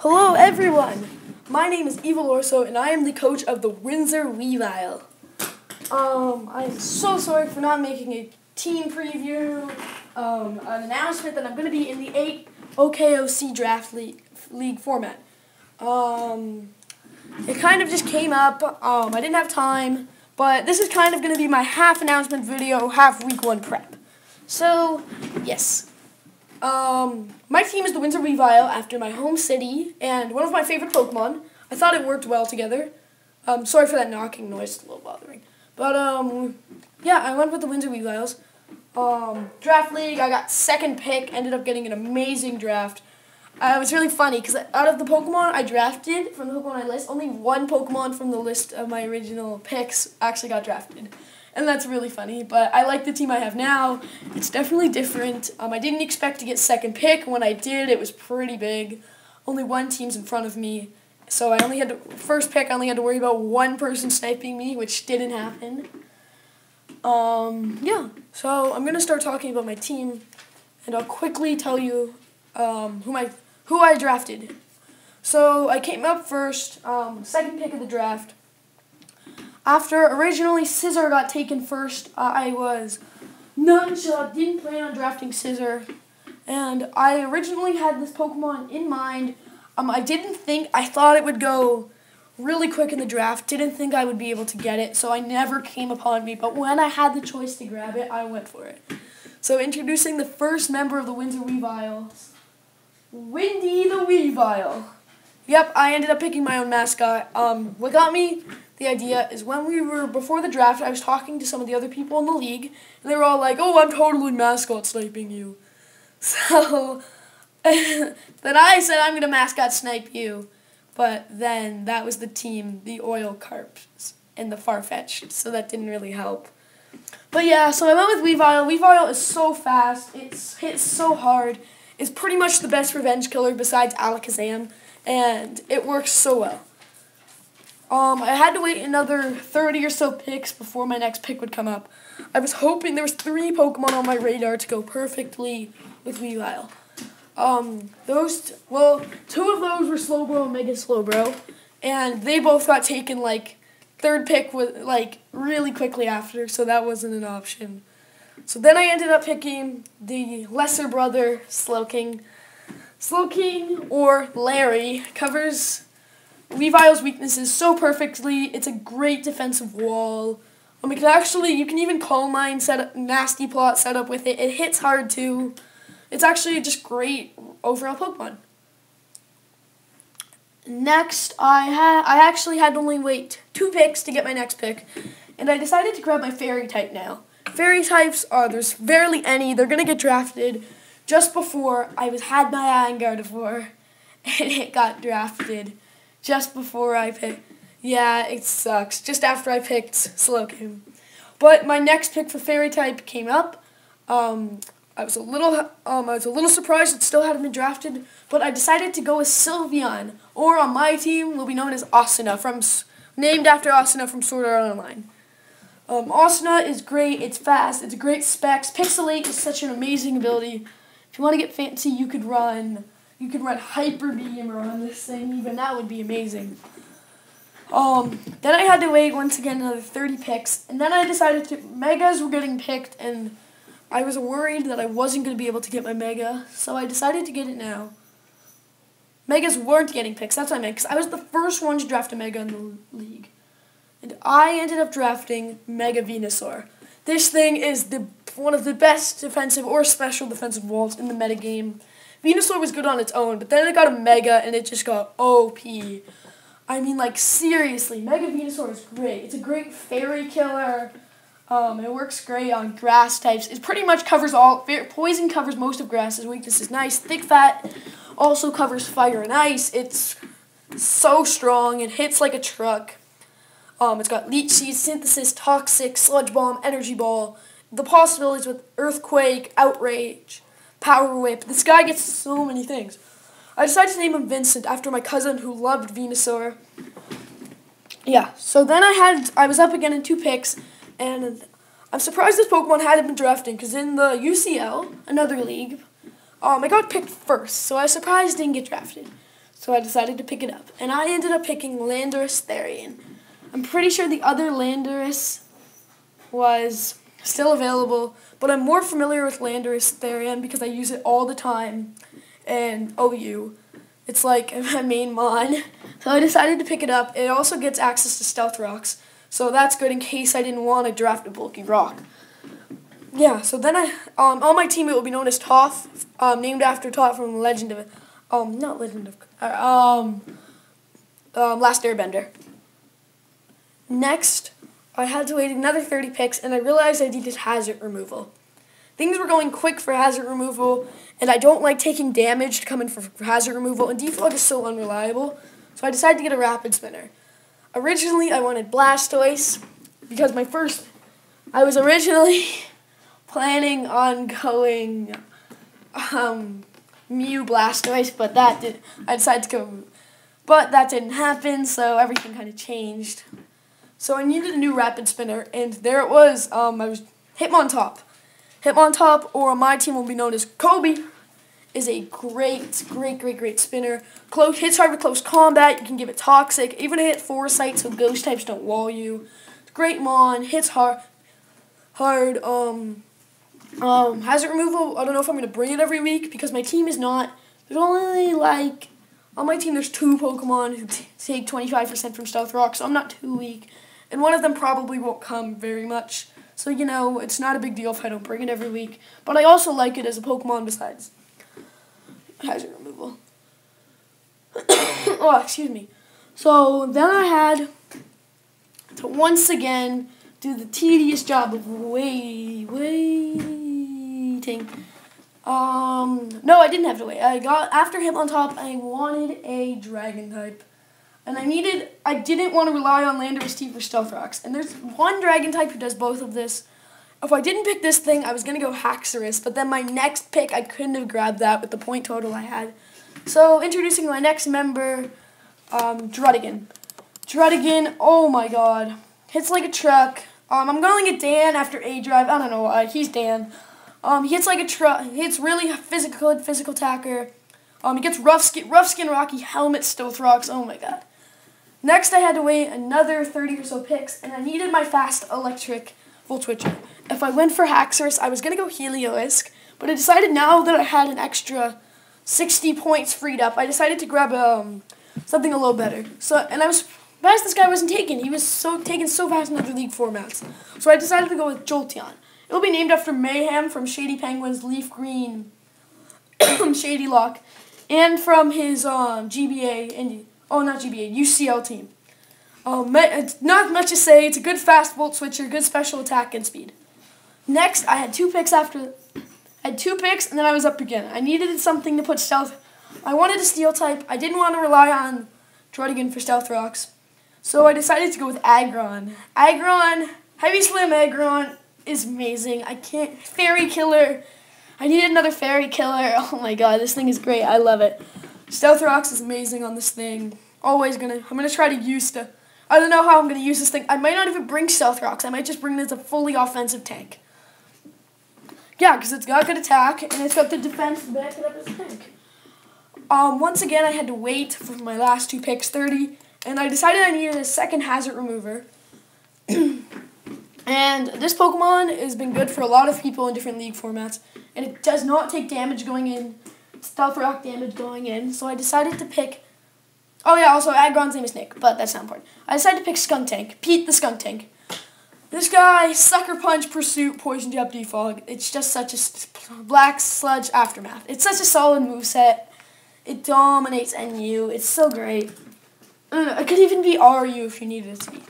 Hello everyone! My name is Evil Orso and I am the coach of the Windsor Weavile. I am so sorry for not making a team preview, an announcement that I'm going to be in the 8 OKOC draft league format. It kind of just came up, I didn't have time, but this is kind of going to be my half announcement video, half week 1 prep. So, yes. My team is the Windsor Weavile after my home city and one of my favorite Pokemon. I thought it worked well together. Sorry for that knocking noise, it's a little bothering. But, yeah, I went with the Windsor Weaviles. Draft league, I got second pick, ended up getting an amazing draft. It was really funny because out of the Pokemon I drafted from the Pokemon list, only one Pokemon from the list of my original picks actually got drafted. And that's really funny, but I like the team I have now. It's definitely different. I didn't expect to get second pick. When I did, it was pretty big. Only one team's in front of me. So I only had to, first pick, I only had to worry about one person sniping me, which didn't happen. Yeah, so I'm going to start talking about my team, and I'll quickly tell you who I drafted. So I came up first, second pick of the draft. After originally Scizor got taken first, I was nonchalant, didn't plan on drafting Scizor, and I originally had this Pokemon in mind. I thought it would go really quick in the draft, didn't think I would be able to get it, so I never came upon me, but when I had the choice to grab it, I went for it. So introducing the first member of the Windsor Weaviles, Windy the Weavile. Yep, I ended up picking my own mascot. What got me the idea is before the draft, I was talking to some of the other people in the league, and they were all like, "Oh, I'm totally mascot sniping you." So, then I said, "I'm going to mascot snipe you." But then that was the team, the Oil Carps and the Farfetch'd, so that didn't really help. But yeah, so I went with Weavile. Weavile is so fast, it hits so hard, it's pretty much the best revenge killer besides Alakazam, and it works so well. I had to wait another 30 or so picks before my next pick would come up. I was hoping there was 3 Pokemon on my radar to go perfectly with Weavile. 2 of those were Slowbro and Mega Slowbro, and they both got taken, third pick really quickly after, so that wasn't an option. So then I ended up picking the lesser brother, Slowking. Slowking, or Larry, covers Weavile's weaknesses so perfectly. It's a great defensive wall. You can even Calm Mind Nasty Plot set up with it. It hits hard too. It's actually just great overall Pokemon. Next, I actually had to only wait 2 picks to get my next pick, and I decided to grab my Fairy type now. Fairy types, there's barely any. They're going to get drafted. Just before, I had my Gardevoir, and it got drafted just before I picked. Yeah, it sucks. Just after I picked Slowking. But my next pick for Fairy type came up. I was a little surprised it still hadn't been drafted, but I decided to go with Sylveon, or on my team will be known as Asuna, named after Asuna from Sword Art Online. Asuna is great. It's fast. It's great specs. Pixelate is such an amazing ability. If you want to get fancy, you could run Hyper Beam on this thing. Even that would be amazing. Then I had to wait once again another 30 picks, and then I decided Megas were getting picked, and I was worried that I wasn't going to be able to get my Mega, so I decided to get it now. Megas weren't getting picks, that's what I meant, because I was the first one to draft a Mega in the league. And I ended up drafting Mega Venusaur. This thing is one of the best defensive or special defensive walls in the metagame. Venusaur was good on its own, but then it got a Mega and it just got OP. I mean, seriously, Mega Venusaur is great. It's a great fairy killer. It works great on grass types. It pretty much covers poison covers most of grass's weaknesses. Nice. Thick Fat also covers fire and ice. It's so strong. It hits like a truck. It's got Leech Seed, Synthesis, Toxic, Sludge Bomb, Energy Ball. The possibilities with Earthquake, Outrage, Power Whip. This guy gets so many things. I decided to name him Vincent after my cousin who loved Venusaur. Yeah, so then I was up again in 2 picks, and I'm surprised this Pokemon hadn't been drafting, because in the UCL, another league, I got picked first, so I was surprised it didn't get drafted. So I decided to pick it up. And I ended up picking Landorus Therian. I'm pretty sure the other Landorus was still available, but I'm more familiar with Landorus Therian because I use it all the time in OU. It's like my main mon. So I decided to pick it up. It also gets access to Stealth Rocks, so that's good in case I didn't want to draft a bulky rock. Yeah, so then on my team it will be known as Toph, named after Toph from Legend of, not Legend of, Last Airbender. Next, I had to wait another 30 picks, and I realized I needed hazard removal. Things were going quick for hazard removal, and I don't like taking damage to come in for hazard removal, and defog is so unreliable, so I decided to get a rapid spinner. Originally, I wanted Blastoise, because I was originally planning on going Mew Blastoise, but that didn't happen, so everything kind of changed. So I needed a new rapid spinner, and there it was. I was Hitmontop. Hitmontop, or on my team will be known as Kobe, is a great spinner. Hits hard with close combat. You can give it Toxic. Even hit Foresight, so ghost types don't wall you. Great mon. Hits hard. Hazard removal. I don't know if I'm gonna bring it every week because my team is not. There's only on my team there's 2 Pokemon who take 25% from Stealth Rock, so I'm not too weak. And one of them probably won't come very much. So, it's not a big deal if I don't bring it every week. But I also like it as a Pokemon besides hazard removal. Oh, excuse me. So, then I had to once again do the tedious job of waiting. No, I didn't have to wait. After Hitmontop, I wanted a Dragon type. And I didn't want to rely on Landorus T for Stealth Rocks. And there's one Dragon type who does both of this. If I didn't pick this thing, I was going to go Haxorus. But then my next pick, I couldn't have grabbed that with the point total I had. So, introducing my next member, Druddigon. Druddigon, oh my god. Hits like a truck. I'm going to Dan after A-Drive. I don't know why. He's Dan. He hits like a truck. He hits really physical attacker. He gets rough skin Rocky Helmet Stealth Rocks. Oh my god. Next, I had to wait another 30 or so picks, and I needed my fast electric Volt Switcher. If I went for Haxorus, I was going to go Heliolisk, but I decided now that I had an extra 60 points freed up, I decided to grab something a little better. And I was surprised this guy wasn't taken. He was taken so fast in other league formats. So I decided to go with Jolteon. It'll be named after Mayhem from Shady Penguin's Leaf Green Shady Lock, and from his UCL team. It's not much to say. It's a good fast Volt Switcher, good special attack and speed. Next, I had 2 picks and then I was up again. I needed something to put Stealth. I wanted a Steel type. I didn't want to rely on Druddigon for Stealth Rocks, so I decided to go with Aggron. Heavy Slam Aggron is amazing. Fairy Killer. I needed another Fairy Killer. Oh my god, this thing is great. I love it. Stealth Rocks is amazing on this thing. I'm gonna try to use I don't know how I'm gonna use this thing. I might not even bring Stealth Rocks. I might just bring it as a fully offensive tank. Yeah, because it's got good attack and it's got the defense to back it up as a tank. Once again, I had to wait for my last 2 picks, 30, and I decided I needed a second hazard remover. And this Pokemon has been good for a lot of people in different league formats, and it does not take damage going in, Stealth Rock damage going in, so I decided to pick, also Aggron's name is Nick, but that's not important. I decided to pick Skuntank, Pete the Skuntank. This guy, Sucker Punch, Pursuit, Poison Jab, Defog, it's just such a Black Sludge Aftermath. It's such a solid moveset. It dominates NU, it's so great. It could even be RU if you needed it to be.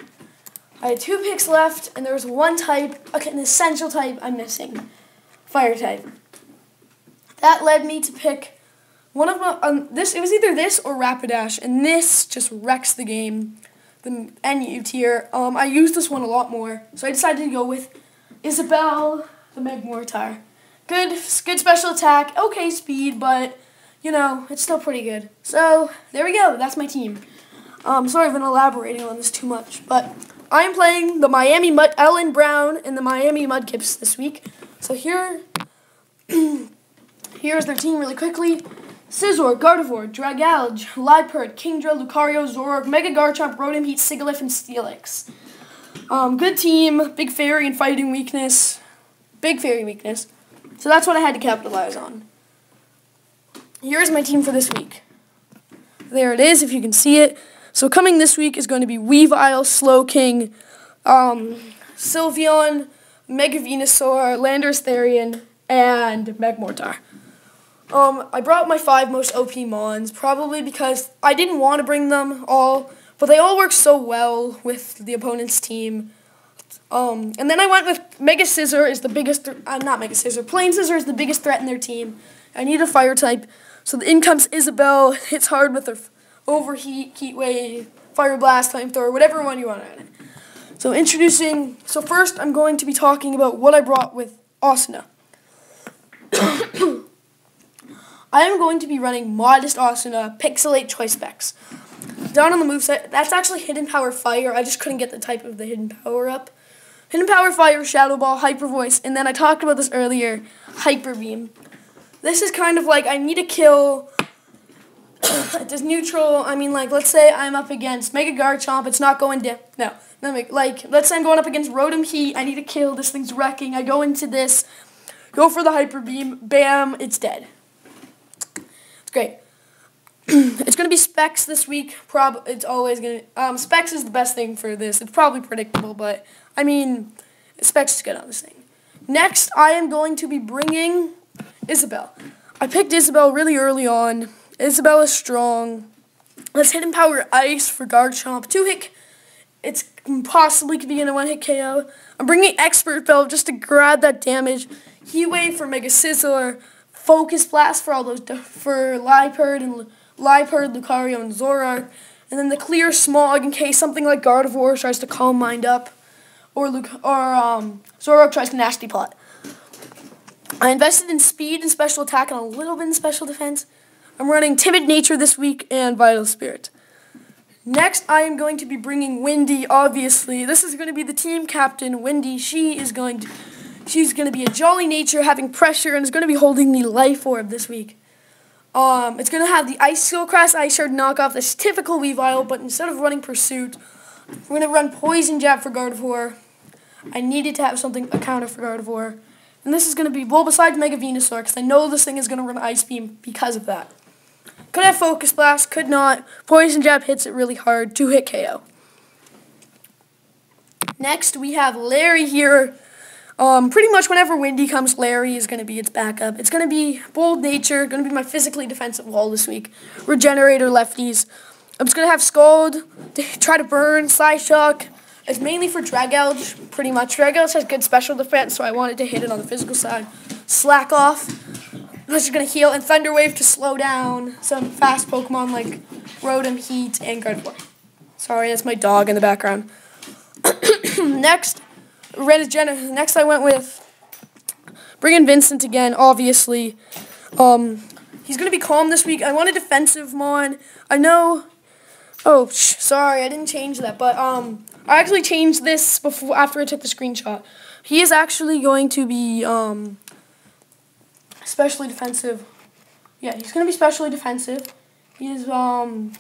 I had 2 picks left, and there was one type, an essential type I'm missing. Fire type. That led me to pick one of my, it was either this or Rapidash, and this just wrecks the game, the NU tier. I use this one a lot more, so I decided to go with Isabelle, the Magmortar. Good special attack, okay speed, but, it's still pretty good. So, there we go, that's my team. Sorry I've been elaborating on this too much, but I'm playing the Miami Ellen Brown and the Miami Mudkips this week. So here's their team really quickly. Scizor, Gardevoir, Dragalge, Liepard, Kingdra, Lucario, Zoroark, Mega Garchomp, Rotom Heat, Sigilyph, and Steelix. Good team, big fairy and fighting weakness. Big fairy weakness. So that's what I had to capitalize on. Here's my team for this week. There it is, if you can see it. So coming this week is going to be Weavile, Slowking, Sylveon, Mega Venusaur, Landorus Therian, and Magmortar. I brought my 5 most OP Mons, probably because I didn't want to bring them all, but they all work so well with the opponent's team. And then I went with Mega Scizor is the biggest, not Mega Scizor, Plain Scizor is the biggest threat in their team. I need a fire type, so in comes Isabelle, hits hard with her Overheat, Heat Wave, Fire Blast, Flamethrower, whatever one you want to add. So first I'm going to be talking about what I brought with Asuna. I am going to be running Modest Asuna, Pixelate Choice Specs. Down on the moveset, that's actually Hidden Power Fire. I just couldn't get the type of the Hidden Power up. Hidden Power Fire, Shadow Ball, Hyper Voice, and then I talked about this earlier, Hyper Beam. This is kind of like I need to kill this neutral. I mean, like, let's say I'm up against Mega Garchomp. It's not going down. No, like, let's say I'm going up against Rotom Heat. I need to kill. This thing's wrecking. I go into this, go for the Hyper Beam. Bam, it's dead. It's great. It's going to be Specs this week. It's always going to... Specs is the best thing for this. It's probably predictable, but, I mean, Specs is good on this thing. Next, I am going to be bringing Isabelle. I picked Isabelle really early on. Isabelle is strong. Let's Hidden Power Ice for Garchomp. 2-hit... It's possibly could be in a 1-hit KO. I'm bringing Expert Belt just to grab that damage. Heat Wave for Mega Scizor. Focus Blast for all those... For Liepard, Lucario, and Zoroark. And then the Clear Smog in case something like Gardevoir tries to Calm Mind up. Or Zoroark tries to Nasty Plot. I invested in speed and special attack and a little bit in special defense. I'm running Timid Nature this week and Vital Spirit. Next, I am going to be bringing Windy, obviously. This is going to be the team captain, Windy. She's going to be a jolly nature, having pressure, and is going to be holding the Life Orb this week. It's going to have the Ice Skill Crest, Ice Shard knockoff, this typical Weavile, but instead of running Pursuit, we're going to run Poison Jab for Gardevoir. I needed to have a counter for Gardevoir. And this is going to be, well, besides Mega Venusaur, because I know this thing is going to run Ice Beam because of that. Could have Focus Blast, could not. Poison Jab hits it really hard, 2-hit KO. Next, we have Larry here. Pretty much whenever Windy comes, Larry is going to be its backup. It's going to be Bold Nature, going to be my physically defensive wall this week. Regenerator lefties. I'm just going to have Scald, try to burn, Psyshock. It's mainly for Dragalge, pretty much. Dragalge has good special defense, so I wanted to hit it on the physical side. Slack Off. This is going to heal, and Thunder Wave to slow down some fast Pokemon like Rotom, Heat, and Gardevoir. Sorry, that's my dog in the background. Next I went with bringing Vincent again, obviously. He's going to be calm this week. I want a defensive Mon. I know... Oh, sorry, I didn't change that, but I actually changed this after I took the screenshot. He is actually going to be specially defensive. Yeah, he's going to be specially defensive. He is going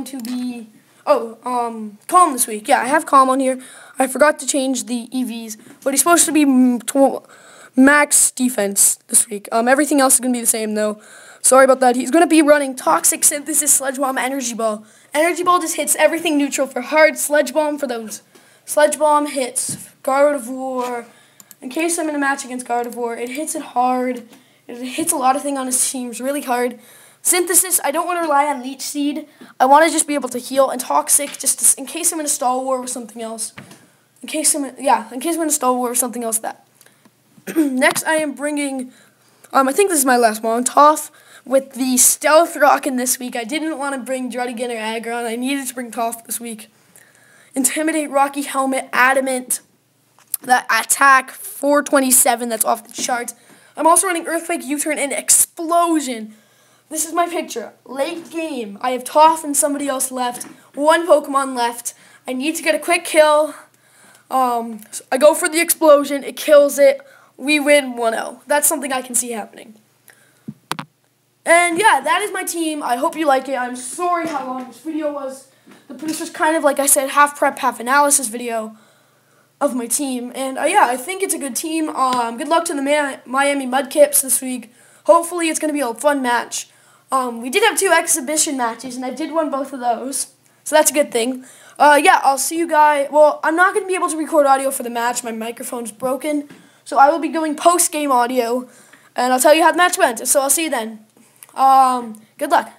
to be calm this week. Yeah, I have calm on here. I forgot to change the EVs, but he's supposed to be max defense this week. Everything else is going to be the same though. Sorry about that. He's going to be running Toxic Synthesis, Sludge Bomb, Energy Ball. Energy Ball just hits everything neutral for hard. Sludge Bomb for those. Sludge Bomb hits Gardevoir. In case I'm in a match against Gardevoir, it hits it hard. It hits a lot of things on his teams really hard. Synthesis, I don't want to rely on Leech Seed. I want to just be able to heal. And Toxic, just in case I'm in a stall war with something else. In case I'm in a stall war with something else that. Next, I am bringing, I think this is my last one, Toph. With the Stealth Rockin' this week, I didn't want to bring Druddigan or Aggron. I needed to bring Toph this week. Intimidate, Rocky Helmet, Adamant, that attack, 427, that's off the charts. I'm also running Earthquake, U-Turn, and Explosion. This is my picture. Late game, I have Toph and somebody else left. One Pokemon left. I need to get a quick kill. I go for the Explosion, it kills it. We win 1-0. That's something I can see happening. And yeah, that is my team. I hope you like it. I'm sorry how long this video was. This was kind of, like I said, half prep, half analysis video of my team. And yeah, I think it's a good team. Good luck to the Miami Mudkips this week. Hopefully it's going to be a fun match. We did have 2 exhibition matches, and I did win both of those. So that's a good thing. Yeah, I'll see you guys. Well, I'm not going to be able to record audio for the match. My microphone's broken. So I will be doing post-game audio, and I'll tell you how the match went. So I'll see you then. Good luck.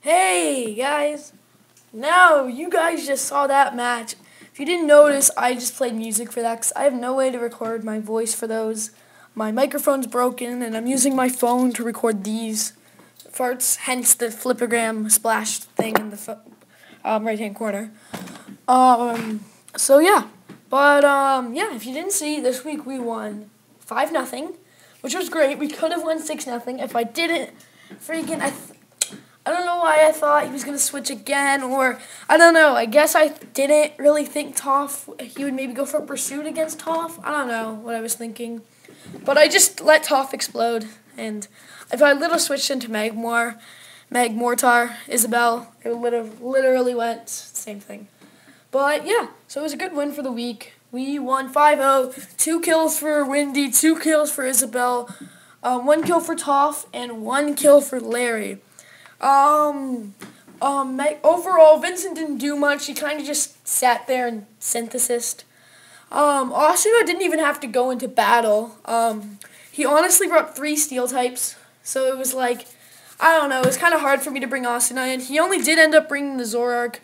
Hey guys, now you guys just saw that match. If you didn't notice, I just played music for that because I have no way to record my voice for those. My microphone's broken and I'm using my phone to record these farts, hence the flipogram splash thing in the right hand corner. So yeah, but yeah, if you didn't see, this week we won 5-0, which was great. We could have won 6-0 if I didn't freaking I don't know why I thought he was going to switch again, or I don't know. I guess I didn't really think he would maybe go for pursuit against Toph. I don't know what I was thinking. But I just let Toph explode, and if I switched into Mortar, Isabel, it would literally went same thing. But yeah, so it was a good win for the week. We won 5-0, 2 kills for Windy, 2 kills for Isabel, 1 kill for Toph, and 1 kill for Larry. Overall, Vincent didn't do much. He kind of just sat there and synthesized. Osuna didn't even have to go into battle. He honestly brought 3 steel types, so it was like, I don't know, it was kind of hard for me to bring Osuna in. He only did end up bringing the Zorark.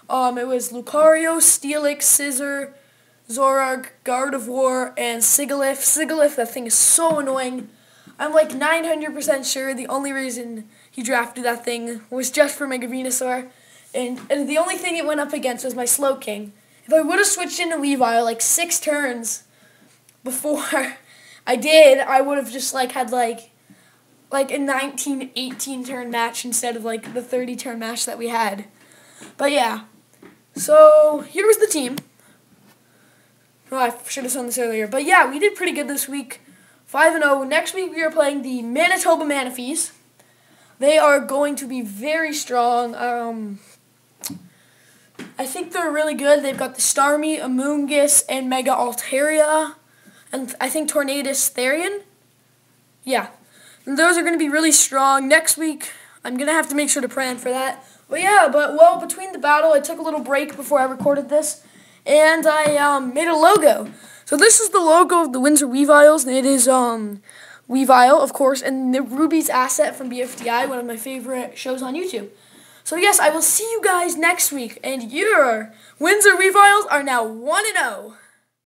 It was Lucario, Steelix, Scissor, Zorark, Guard of War, and Sigalith. Sigalith, that thing is so annoying. I'm like 900% sure the only reason he drafted that thing was just for Mega Venusaur, and the only thing it went up against was my Slowking. If I would have switched into Weavile like 6 turns before I did, I would have just had a 19-18 turn match instead of like the 30 turn match that we had. But yeah, so here was the team. Oh, I should have done this earlier. But yeah, we did pretty good this week. 5-0. Next week we are playing the Manitoba Manaphies. They are going to be very strong. I think they're really good. They've got the Starmie, Amoonguss, and Mega Altaria, and I think Tornadus Therian. Yeah, and those are going to be really strong. Next week, I'm going to have to make sure to plan for that. But yeah, well, between the battle, I took a little break before I recorded this, and I made a logo. So this is the logo of the Windsor Weaviles, and it is Weavile, of course, and the Ruby's Asset from BFDI, one of my favorite shows on YouTube. So yes, I will see you guys next week, and your Windsor Weaviles are now 1-0.